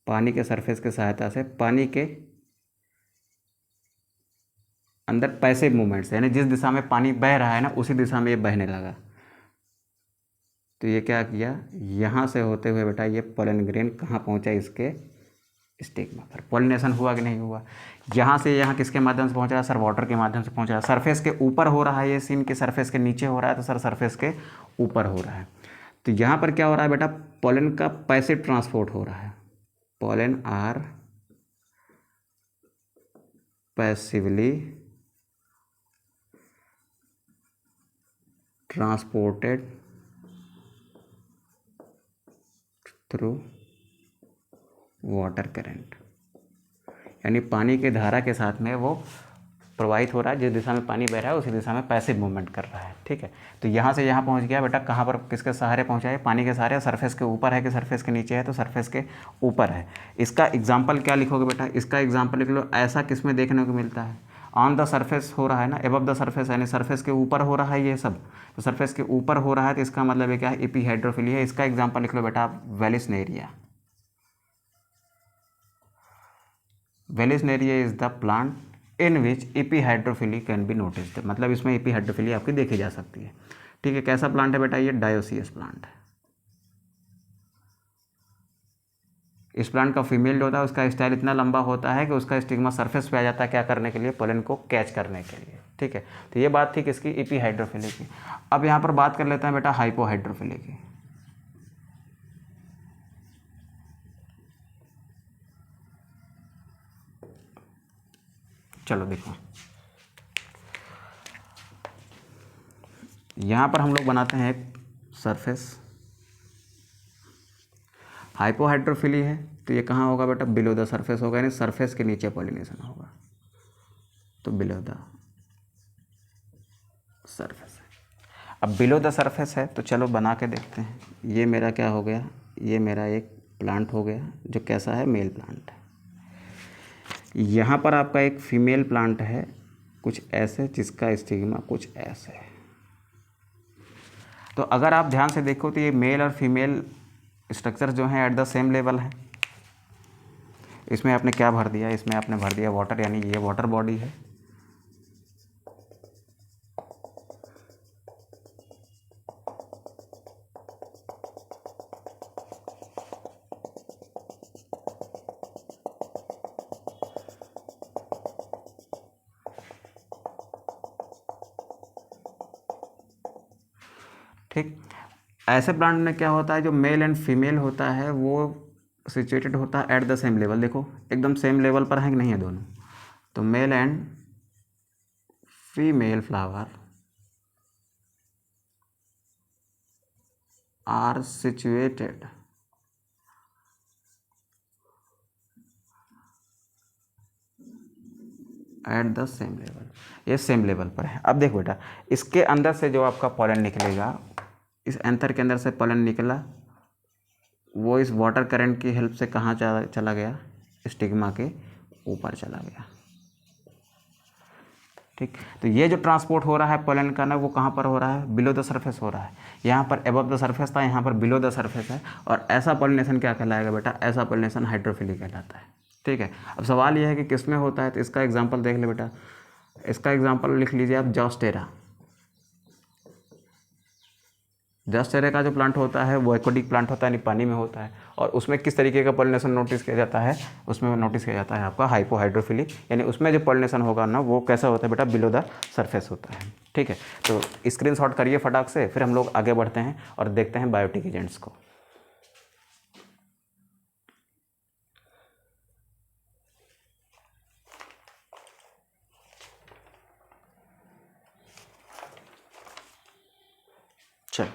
पानी के सरफेस की सहायता से, पानी के अंदर पैसिव मूवमेंट्स, यानी जिस दिशा में पानी बह रहा है ना उसी दिशा में ये बहने लगा। तो ये क्या किया? यहाँ से होते हुए बेटा ये पोलन ग्रेन कहाँ पहुँचा? इसके स्टिग्मा पर। पॉलिनेशन हुआ कि नहीं हुआ? यहाँ से यहाँ किसके माध्यम से पहुँच रहा है? सर वाटर के माध्यम से पहुँच रहा है। सरफेस के ऊपर हो रहा है ये सीन, के सरफेस के नीचे हो रहा है? तो सर सरफेस के ऊपर हो रहा है। तो यहाँ पर क्या हो रहा है बेटा? पोलन का पैसिव ट्रांसपोर्ट हो रहा है। Pollen are passively transported through water current, यानी पानी के धारा के साथ में वो प्रवाहित हो रहा है। जिस दिशा में पानी बह रहा है उसी दिशा में पैसिव मूवमेंट कर रहा है। ठीक है, तो यहाँ से यहाँ पहुँच गया बेटा। कहाँ पर? किसके सहारे पहुँचा है? पानी के सहारे। सरफेस के ऊपर है कि सरफेस के नीचे है? तो सरफेस के ऊपर है। इसका एग्जाम्पल क्या लिखोगे बेटा? इसका एग्जाम्पल लिख लो, ऐसा किस में देखने को मिलता है? ऑन द सरफेस हो रहा है ना, एबव द सरफेस, यानी सरफेस के ऊपर हो रहा है ये सब। तो सरफेस के ऊपर हो रहा है तो इसका मतलब ये क्या है? एपीहाइड्रोफिली है। इसका एग्जाम्पल लिख लो बेटा Vallisneria. Vallisneria is the plant in which epihydrophily can be noticed. मतलब इसमें एपीहाइड्रोफिली आपकी देखी जा सकती है। ठीक है, कैसा प्लांट है बेटा? ये डायोसियस प्लांट है। इस प्लांट का फीमेल जो होता है उसका स्टाइल इतना लंबा होता है कि उसका स्टिग्मा सरफेस पे आ जाता है। क्या करने के लिए? पोलन को कैच करने के लिए। ठीक है, तो ये बात थी किसकी? एपीहाइड्रोफिली की। अब यहाँ पर बात कर लेते हैं बेटा हाइपोहाइड्रोफिली की। चलो देखो, यहाँ पर हम लोग बनाते हैं एक सरफेस। हाइपोहाइड्रोफिली है तो ये कहाँ होगा बेटा? बिलो द सरफेस होगा, यानी सरफेस के नीचे पॉलिनेशन होगा। तो बिलो द सरफेस है। अब बिलो द सरफेस है तो चलो बना के देखते हैं। ये मेरा क्या हो गया? ये मेरा एक प्लांट हो गया जो कैसा है? मेल प्लांट है। यहाँ पर आपका एक फीमेल प्लांट है कुछ ऐसे, जिसका स्टिग्मा कुछ ऐसे है। तो अगर आप ध्यान से देखो तो ये मेल और फीमेल स्ट्रक्चर जो हैं एट द सेम लेवल है। इसमें आपने क्या भर दिया? इसमें आपने भर दिया वाटर, यानी ये वाटर बॉडी है। ठीक। ऐसे प्लांट में क्या होता है, जो मेल एंड फीमेल होता है वो सिचुएटेड होता है एट द सेम लेवल। देखो एकदम सेम लेवल पर है कि नहीं है दोनों, तो male and female flower are situated at the same level, ये सेम लेवल पर है। अब देखो बेटा, इसके अंदर से जो आपका पॉलन निकलेगा, इस एंथर के अंदर से पॉलन निकला, वो इस वाटर करंट की हेल्प से कहाँ चला गया, स्टिग्मा के ऊपर चला गया। ठीक, तो ये जो ट्रांसपोर्ट हो रहा है पॉलन का ना, वो कहाँ पर हो रहा है, बिलो द सरफेस हो रहा है। यहाँ पर एबव द सरफेस था, यहाँ पर बिलो द सरफेस है। और ऐसा पॉलिनेशन क्या कहलाएगा बेटा, ऐसा पॉलिनेशन हाइड्रोफिलिक कहलाता है। ठीक है, अब सवाल यह है कि किस में होता है, तो इसका एग्जाम्पल देख ले बेटा। इसका एग्जाम्पल लिख लीजिए आप, जॉस्टेरा। जॉस्टेरा का जो प्लांट होता है वो एक्वाटिक प्लांट होता है, यानी पानी में होता है। और उसमें किस तरीके का पॉलिनेशन नोटिस किया जाता है, उसमें नोटिस किया जाता है आपका हाइपोहाइड्रोफिलिक, यानी उसमें जो पॉलिनेशन होगा ना वो कैसा होता है बेटा, बिलो द सरफेस होता है। ठीक है, तो स्क्रीनशॉट करिए फटाक से, फिर हम लोग आगे बढ़ते हैं और देखते हैं बायोटिक एजेंट्स को। चल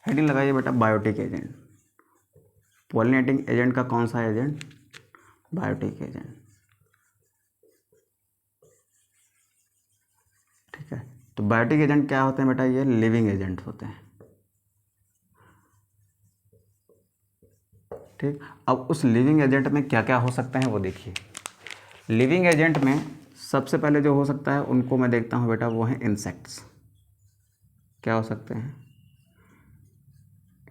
हेडिंग लगाइए बेटा, बायोटिक एजेंट। पॉलिनेटिंग एजेंट का कौन सा एजेंट, बायोटिक एजेंट। ठीक है, तो बायोटिक एजेंट क्या होते हैं बेटा, ये लिविंग एजेंट होते हैं। ठीक, अब उस लिविंग एजेंट में क्या क्या हो सकते हैं वो देखिए। लिविंग एजेंट में सबसे पहले जो हो सकता है उनको मैं देखता हूँ बेटा, वो हैं इंसेक्ट्स। क्या हो सकते हैं,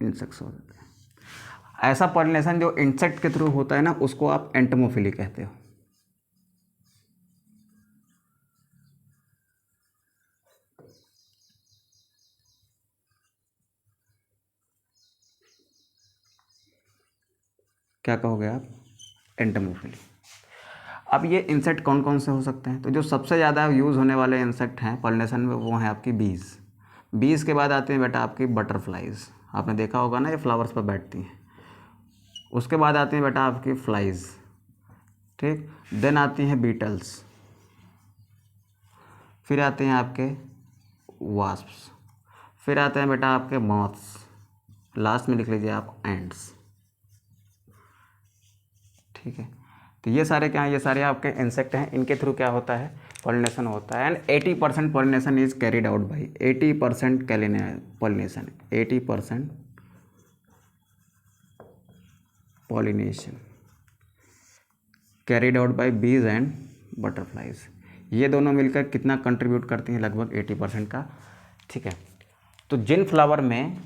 इंसेक्ट्स हो सकते हैं। ऐसा पॉलिनेशन जो इंसेक्ट के थ्रू होता है ना, उसको आप एंटोमोफिली कहते हो। क्या कहोगे आप, एंटोमोफिली। अब ये इंसेक्ट कौन कौन से हो सकते हैं, तो जो सबसे ज़्यादा यूज़ होने वाले इंसेक्ट हैं पॉलिनेशन में, वो हैं आपकी बीज। बीज के बाद आते हैं बेटा आपकी बटरफ्लाइज, आपने देखा होगा ना, ये फ्लावर्स पर बैठती हैं। उसके बाद आती हैं बेटा आपकी फ्लाइज। ठीक, देन आती हैं बीटल्स, फिर आते हैं आपके वास्प्स, फिर आते हैं बेटा आपके मॉथ्स, लास्ट में लिख लीजिए आप एंड्स। ठीक है, तो ये सारे क्या हैं, ये सारे आपके इंसेक्ट हैं, इनके थ्रू क्या होता है, पॉलिनेशन होता है। And 80% pollination is carried out by, 80% pollination, 80% pollination carried out by बीज एंड बटरफ्लाइज। ये दोनों मिलकर कितना कंट्रीब्यूट करती हैं, लगभग 80% का। ठीक है, तो जिन फ्लावर में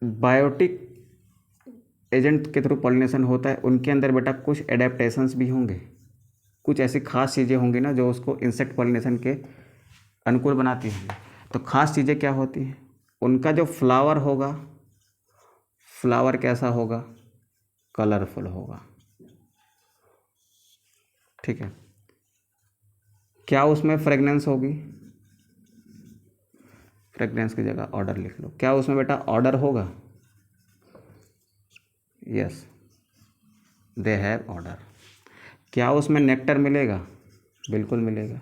बायोटिक एजेंट के थ्रू पॉलिनेशन होता है, उनके अंदर बेटा कुछ एडेप्टेशंस भी होंगे, कुछ ऐसी खास चीज़ें होंगी ना जो उसको इंसेक्ट पॉलिनेशन के अनुकूल बनाती हैं। तो खास चीज़ें क्या होती हैं, उनका जो फ्लावर होगा, फ्लावर कैसा होगा, कलरफुल होगा। ठीक है, क्या उसमें फ्रेगनेंस होगी, फ्रेगनेंस की जगह ऑर्डर लिख लो। क्या उसमें बेटा ऑर्डर होगा, यस, दे हैव ऑर्डर। क्या उसमें नेक्टर मिलेगा, बिल्कुल मिलेगा।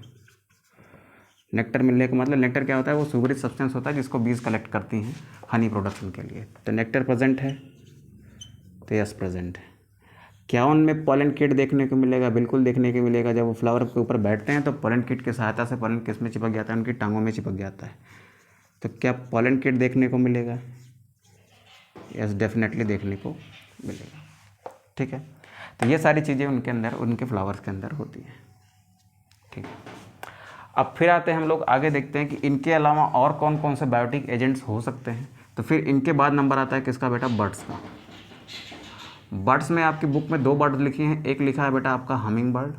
नेक्टर मिलने का मतलब, नेक्टर क्या होता है, वो सुगरी सब्सटेंस होता है जिसको बीज कलेक्ट करती हैं हनी प्रोडक्शन के लिए। तो नेक्टर प्रेजेंट है, तो यस प्रेजेंट है। क्या उनमें पॉलन किट देखने को मिलेगा, बिल्कुल देखने को मिलेगा। जब वो फ्लावर के ऊपर बैठते हैं तो पॉलन किट की सहायता से पॉलन किस में चिपक जाता है, उनकी टांगों में चिपक जाता है। तो क्या पॉलन किट देखने को मिलेगा, यस डेफिनेटली देखने को मिलेगा। ठीक है, तो ये सारी चीज़ें उनके अंदर, उनके फ्लावर्स के अंदर होती हैं। ठीक है, अब फिर आते हैं हम लोग आगे, देखते हैं कि इनके अलावा और कौन कौन से बायोटिक एजेंट्स हो सकते हैं। तो फिर इनके बाद नंबर आता है किसका बेटा, बर्ड्स का। बर्ड्स में आपकी बुक में 2 बर्ड लिखी हैं, एक लिखा है बेटा आपका हमिंग बर्ड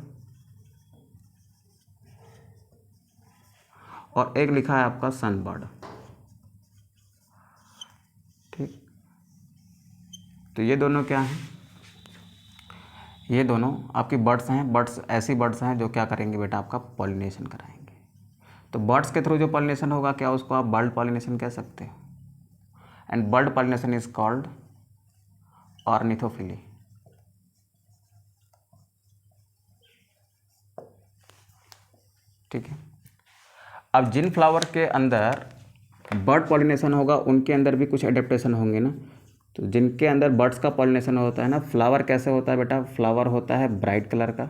और एक लिखा है आपका सन बर्ड। ठीक, तो ये दोनों क्या हैं, ये दोनों आपकी बर्ड्स हैं। बर्ड्स ऐसी बर्ड्स हैं जो क्या करेंगे बेटा आपका पॉलिनेशन कराएंगे। तो बर्ड्स के थ्रू जो पॉलिनेशन होगा क्या उसको आप बर्ड पॉलिनेशन कह सकते हो, and bird pollination is called ornithophily. ठीक है, अब जिन फ्लावर के अंदर बर्ड पॉलिनेशन होगा उनके अंदर भी कुछ एडेप्टेशन होंगे ना। तो जिनके अंदर बर्ड्स का पॉलिनेशन होता है ना, फ्लावर कैसे होता है बेटा, फ्लावर होता है ब्राइट कलर का,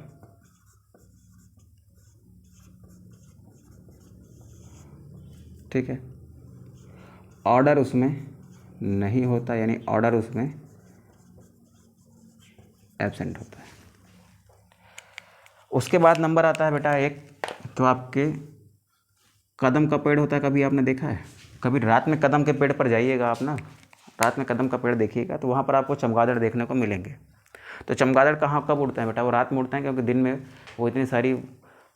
ठीक है, ऑर्डर उसमें नहीं होता, यानी ऑर्डर उसमें एब्सेंट होता है। उसके बाद नंबर आता है बेटा एक, तो आपके कदम का पेड़ होता है, कभी आपने देखा है? कभी रात में कदम के पेड़ पर जाइएगा आप ना, रात में कदम का पेड़ देखिएगा तो वहाँ पर आपको चमगादड़ देखने को मिलेंगे। तो चमगादड़ कहाँ कब उड़ते हैं बेटा, वो रात में उड़ते हैं, क्योंकि दिन में वो इतनी सारी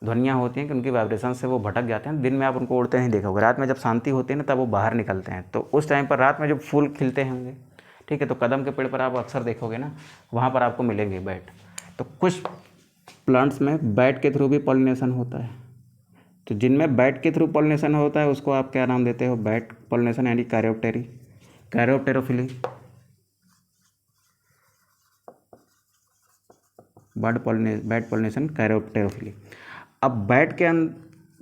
ध्वनियाँ होती हैं कि उनकी वाइब्रेशन से वो भटक जाते हैं। दिन में आप उनको उड़ते नहीं देखोगे, रात में जब शांति होती है ना तब वो बाहर निकलते हैं। तो उस टाइम पर रात में जब फूल खिलते होंगे, ठीक है, तो कदम के पेड़ पर आप अक्सर देखोगे ना, वहाँ पर आपको मिलेंगे बैट। तो कुछ प्लांट्स में बैट के थ्रू भी पॉलिनेशन होता है। तो जिनमें बैट के थ्रू पॉलिनेशन होता है उसको आप क्या नाम देते हो, बैट पॉलिनेशन यानी कैरियोप्टेरी, कैरियोप्टेरोफिली, बैट पॉलिनेशन कैरियोप्टेरोफिली। अब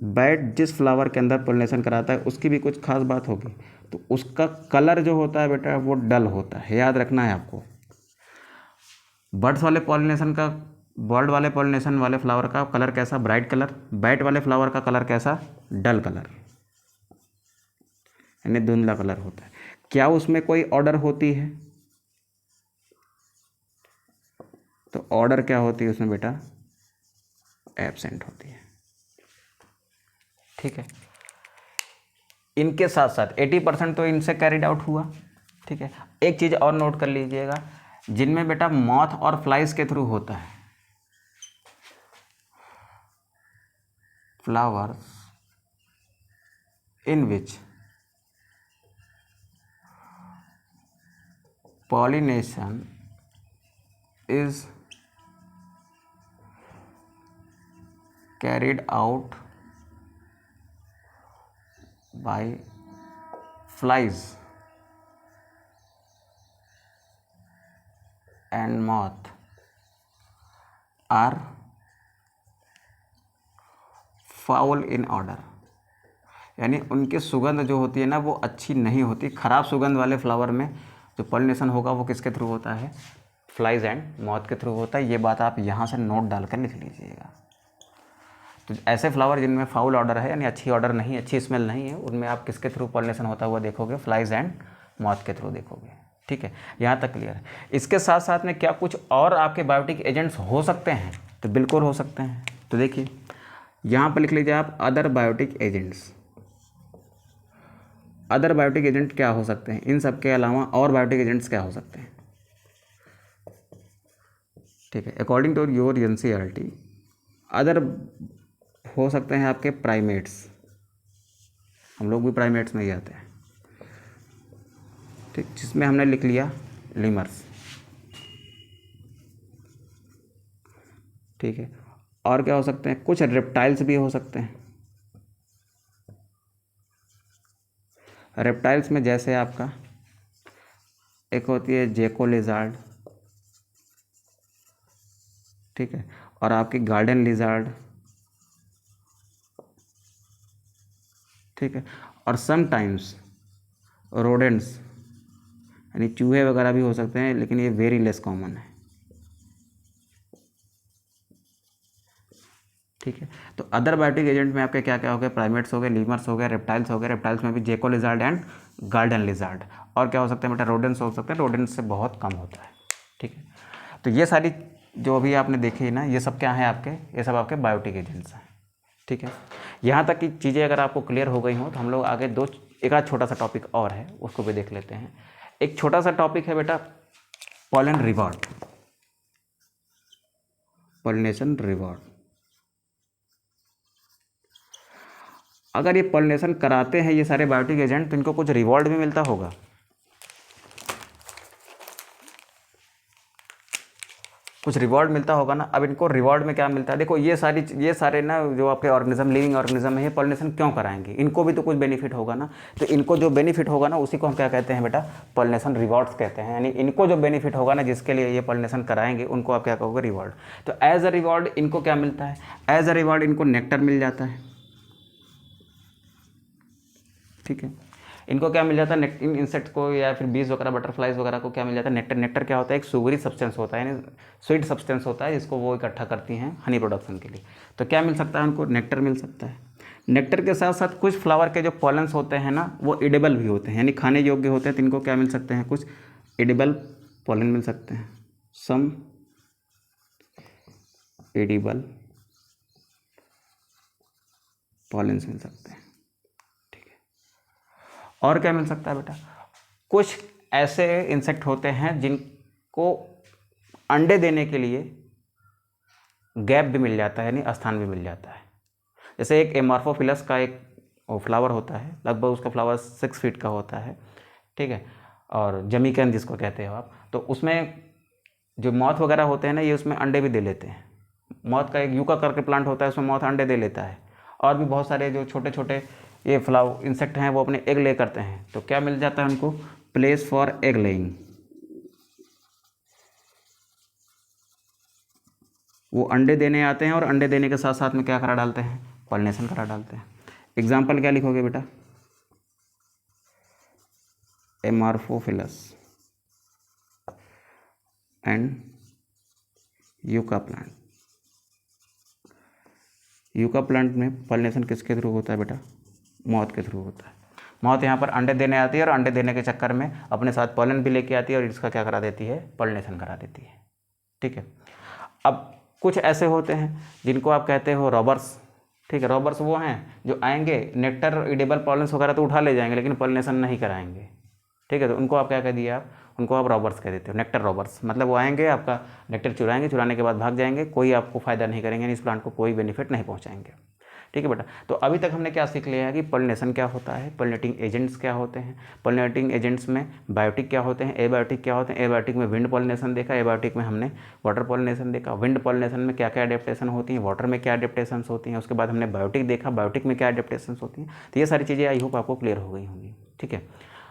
बैट जिस फ्लावर के अंदर पॉलिनेशन कराता है उसकी भी कुछ खास बात होगी। तो उसका कलर जो होता है बेटा वो डल होता है, याद रखना है आपको। बर्ड वाले पॉलिनेशन वाले फ्लावर का कलर कैसा, ब्राइट कलर। बैट वाले फ्लावर का कलर कैसा, डल कलर, यानी धुंधला कलर होता है। क्या उसमें कोई ऑर्डर होती है? तो ऑर्डर क्या होती है उसमें बेटा, एब्सेंट होती है। ठीक है, इनके साथ साथ 80% तो इनसे कैरिड आउट हुआ। ठीक है, एक चीज़ और नोट कर लीजिएगा, जिनमें बेटा मॉथ और फ्लाइज के थ्रू होता है, flowers in which pollination is carried out by flies and moth are foul in order, यानी उनकी सुगंध जो होती है ना वो अच्छी नहीं होती। खराब सुगंध वाले फ्लावर में जो पॉलिनेशन होगा वो किसके थ्रू होता है, फ्लाइज एंड मॉथ के थ्रू होता है। ये बात आप यहाँ से नोट डालकर लिख लीजिएगा। तो ऐसे फ्लावर जिनमें फाउल ऑर्डर है, यानी अच्छी ऑर्डर नहीं, अच्छी स्मेल नहीं है, उनमें आप किसके थ्रू पॉलिनेशन होता हुआ देखोगे, फ्लाइज एंड मॉथ के थ्रू देखोगे। ठीक है, यहाँ तक क्लियर है। इसके साथ साथ में क्या कुछ और आपके बायोटिक एजेंट्स हो सकते हैं? तो बिल्कुल हो सकते हैं। तो देखिए यहाँ पर लिख लीजिए आप other biotic agents. Other biotic agent क्या हो सकते हैं, इन सब के अलावा और बायोटिक एजेंट्स क्या हो सकते हैं? ठीक है, according to your NCERT other हो सकते हैं आपके प्राइमेट्स, हम लोग भी प्राइमेट्स में ही आते हैं। ठीक, जिसमें हमने लिख लिया लीमर्स। ठीक है, और क्या हो सकते हैं, कुछ रेप्टाइल्स भी हो सकते हैं। रेप्टाइल्स में जैसे आपका एक होती है जेको लिजार्ड, ठीक है, और आपकी गार्डन लिजार्ड, ठीक है, और समटाइम्स रोडेंट्स यानी चूहे वगैरह भी हो सकते हैं, लेकिन ये वेरी लेस कॉमन है। ठीक है, तो अदर बायोटिक एजेंट में आपके क्या क्या हो गए, प्राइमेट्स हो गए, लीमर्स हो गए, रेप्टाइल्स हो गए, रेप्टाइल्स में भी जेको लिजार्ड एंड गार्डन लिजार्ड, और क्या हो सकते हैं बेटा, रोडेंट्स हो सकते हैं, रोडेंट्स से बहुत कम होता है। ठीक है, तो ये सारी जो अभी आपने देखी ना, ये सब क्या है आपके, ये सब आपके बायोटिक एजेंट्स हैं। ठीक है, यहाँ तक की चीज़ें अगर आपको क्लियर हो गई हों तो हम लोग आगे एक आध छोटा सा टॉपिक और है उसको भी देख लेते हैं। एक छोटा सा टॉपिक है बेटा पॉलन रिवॉर्ड। Pollination reward. अगर ये पॉलिनेशन कराते हैं ये सारे बायोटिक एजेंट तो इनको कुछ रिवॉर्ड भी मिलता होगा। कुछ रिवॉर्ड मिलता होगा ना। अब इनको रिवॉर्ड में क्या मिलता है, देखो ये सारे ना जो आपके ऑर्गेनिज्म, लिविंग ऑर्गेनिज्म है, ये पॉलिनेशन क्यों कराएंगे, इनको भी तो कुछ बेनिफिट होगा ना। तो इनको जो बेनिफिट होगा ना उसी को हम क्या कहते हैं बेटा, पॉलिनेशन रिवॉर्ड्स कहते हैं। यानी इनको जो बेनिफिट होगा ना जिसके लिए ये पॉलिनेशन कराएंगे उनको आप क्या कहोगे, रिवॉर्ड। तो एज अ रिवॉर्ड इनको क्या मिलता है, एज अ रिवॉर्ड इनको नेक्टर मिल जाता है। ठीक है, इनको क्या मिल जाता है, इन इंसेक्ट्स को या फिर बीज वगैरह, बटरफ्लाइज वगैरह को क्या मिल जाता है, नेक्टर। नेक्टर क्या होता है, एक सुगरी सब्सटेंस होता है, यानी स्वीट सब्सटेंस होता है जिसको वो इकट्ठा करती हैं हनी प्रोडक्शन के लिए। तो क्या मिल सकता है उनको, नेक्टर मिल सकता है। नेक्टर के साथ साथ कुछ फ्लावर के जो पॉलन्स होते हैं ना वो एडिबल भी होते हैं, यानी खाने योग्य होते हैं। तो इनको क्या मिल सकते हैं, कुछ एडिबल पॉलन मिल सकते हैं, सम एडिबल पॉलन्स मिल सकते हैं। और क्या मिल सकता है बेटा, कुछ ऐसे इंसेक्ट होते हैं जिनको अंडे देने के लिए गैप भी मिल जाता है, यानी स्थान भी मिल जाता है। जैसे एक एमार्फोफिलस का एक फ्लावर होता है, लगभग उसका फ्लावर 6 फीट का होता है, ठीक है, और जमीकन जिसको कहते हो आप। तो उसमें जो मॉथ वगैरह होते हैं ना, ये उसमें अंडे भी दे लेते हैं। मॉथ का एक यूका करके प्लांट होता है, उसमें मॉथ अंडे दे लेता है। और भी बहुत सारे जो छोटे छोटे ये फ्लावर इंसेक्ट हैं वो अपने एग ले करते हैं। तो क्या मिल जाता है उनको, प्लेस फॉर एग लेइंग। वो अंडे देने आते हैं और अंडे देने के साथ साथ में क्या करा डालते हैं, पॉलिनेशन करा डालते हैं। एग्जाम्पल क्या लिखोगे बेटा, Amorphophallus and yucca plant. Yucca plant में पॉलिनेशन किसके थ्रू होता है बेटा, मॉथ के थ्रू होता है। मॉथ यहाँ पर अंडे देने आती है और अंडे देने के चक्कर में अपने साथ पॉलन भी लेके आती है और इसका क्या करा देती है, पॉलिनेशन करा देती है। ठीक है, अब कुछ ऐसे होते हैं जिनको आप कहते हो रॉबर्स। ठीक है, रॉबर्स वो हैं जो आएंगे, नेक्टर एडिबल पॉलन्स वगैरह तो उठा ले जाएंगे लेकिन पॉलिनेशन नहीं कराएंगे। ठीक है, तो उनको आप क्या कह दिए, आप उनको आप रॉबर्स कह देते हो, नेक्टर रॉबर्स। मतलब वो आएंगे, आपका नेक्टर चुराएंगे, चुराने के बाद भाग जाएंगे, कोई आपको फ़ायदा नहीं करेंगे, इस प्लांट को कोई बेनिफिट नहीं पहुँचाएंगे। ठीक है बेटा, तो अभी तक हमने क्या सीख लिया है कि पॉलिनेशन क्या होता है, पॉलिनेटिंग एजेंट्स क्या होते हैं, पॉलिनेटिंग एजेंट्स में बायोटिक क्या होते हैं, एबायोटिक क्या होते हैं। एबायोटिक में विंड पॉलिनेशन देखा, एबायोटिक में हमने वाटर पॉलिनेशन देखा। विंड पॉलिनेशन में क्या क्या एडेप्टेशन होती हैं, वाटर में क्या एडेप्टेशन होती हैं। उसके बाद हमने बायोटिक देखा, बायोटिक में क्या एडेप्टेशन होती हैं। तो ये सारी चीज़ें आई होप आपको क्लियर हो गई होंगी। ठीक है,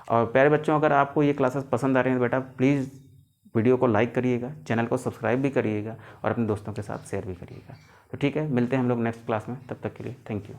और प्यारे बच्चों, अगर आपको ये क्लासेस पसंद आ रही हैं तो बेटा प्लीज़ वीडियो को लाइक करिएगा, चैनल को सब्सक्राइब भी करिएगा और अपने दोस्तों के साथ शेयर भी करिएगा। तो ठीक है, मिलते हैं हम लोग नेक्स्ट क्लास में, तब तक के लिए थैंक यू।